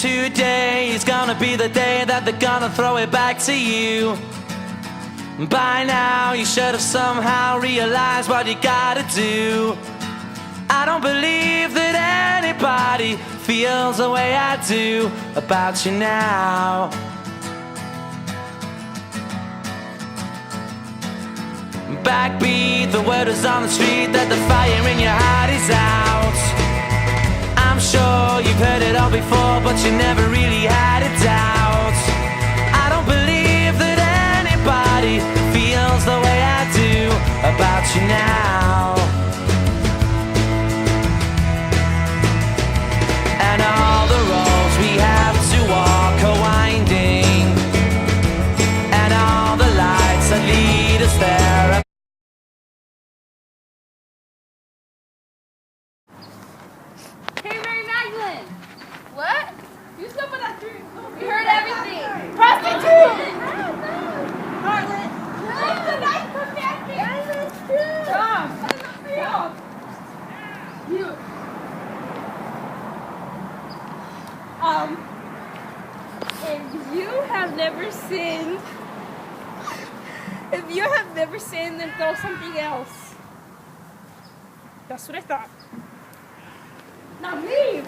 Today is gonna be the day that they're gonna throw it back to you. By now you should have somehow realized what you gotta do. I don't believe that anybody feels the way I do about you now. Backbeat, the word is on the street that the fire in your heart is out. I'm sure you've heard it all before, but you never really had a doubt. I don't believe that anybody feels the way I do about you now. And all the roads we have to walk are winding, and all the lights that lead us there. Hey, Mary Magdalene! What? You stop with that drink. We heard everything. Prostitute! Harlot. Leave the knife from me! Tom! You. If you have never sinned, then throw something else. That's what I thought. Now leave!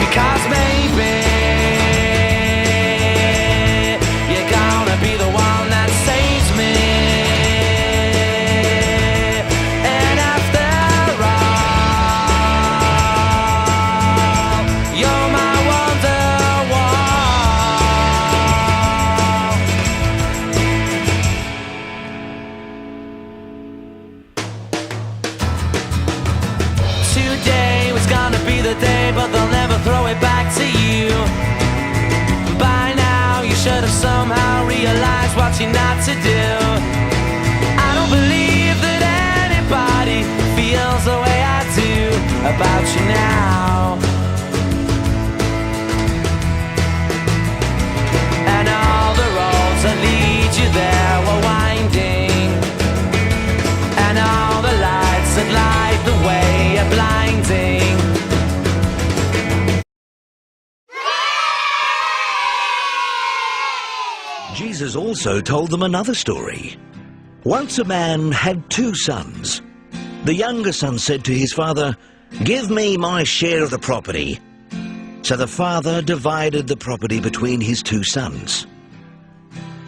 Because maybe you're gonna be the one that saves me. And after all, you're my wonderwall. Today was gonna be the day, but they'll never throw it back to you. By now you should have somehow realized what you're not to do. I don't believe that anybody feels the way I do about you now. And all the roads that lead you there were winding, and all the lights that light the way are blinding. Jesus also told them another story. Once a man had 2 sons. The younger son said to his father, "Give me my share of the property." So the father divided the property between his 2 sons.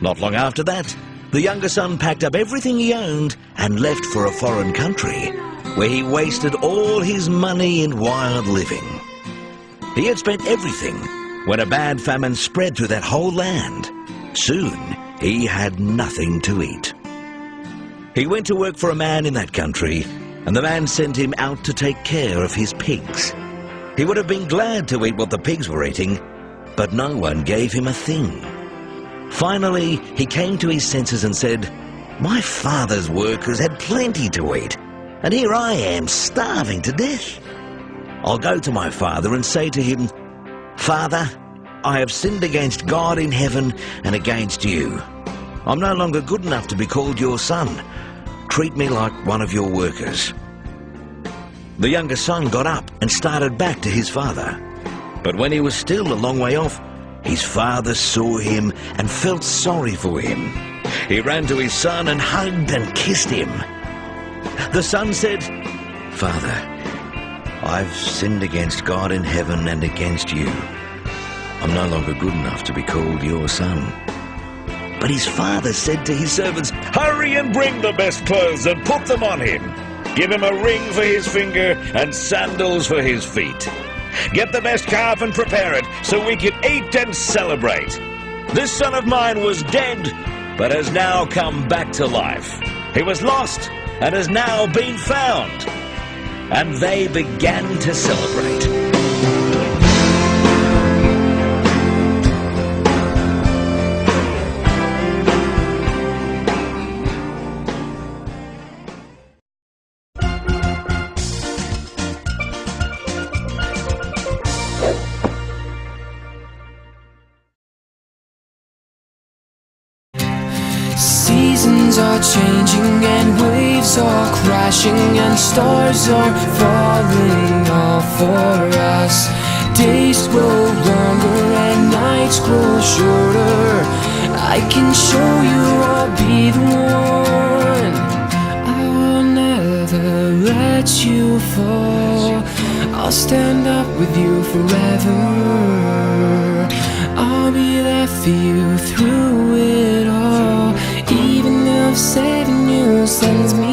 Not long after that, the younger son packed up everything he owned and left for a foreign country, where he wasted all his money in wild living. He had spent everything when a bad famine spread through that whole land. Soon, he had nothing to eat. He went to work for a man in that country, and the man sent him out to take care of his pigs. He would have been glad to eat what the pigs were eating, but no one gave him a thing. Finally, he came to his senses and said, "My father's workers had plenty to eat, and here I am starving to death. I'll go to my father and say to him, 'Father, I have sinned against God in heaven and against you. I'm no longer good enough to be called your son. Treat me like one of your workers.'" The younger son got up and started back to his father. But when he was still a long way off, his father saw him and felt sorry for him. He ran to his son and hugged and kissed him. The son said, "Father, I've sinned against God in heaven and against you. I'm no longer good enough to be called your son." But his father said to his servants, "Hurry and bring the best clothes and put them on him. Give him a ring for his finger and sandals for his feet. Get the best calf and prepare it so we can eat and celebrate. This son of mine was dead, but has now come back to life. He was lost and has now been found." And they began to celebrate. are changing and waves are crashing and stars are falling all for us. Days grow longer and nights grow shorter. I can show you I'll be the one. I will never let you fall. I'll stand up with you forever. I'll be there for you through it all. Even if saving you sends me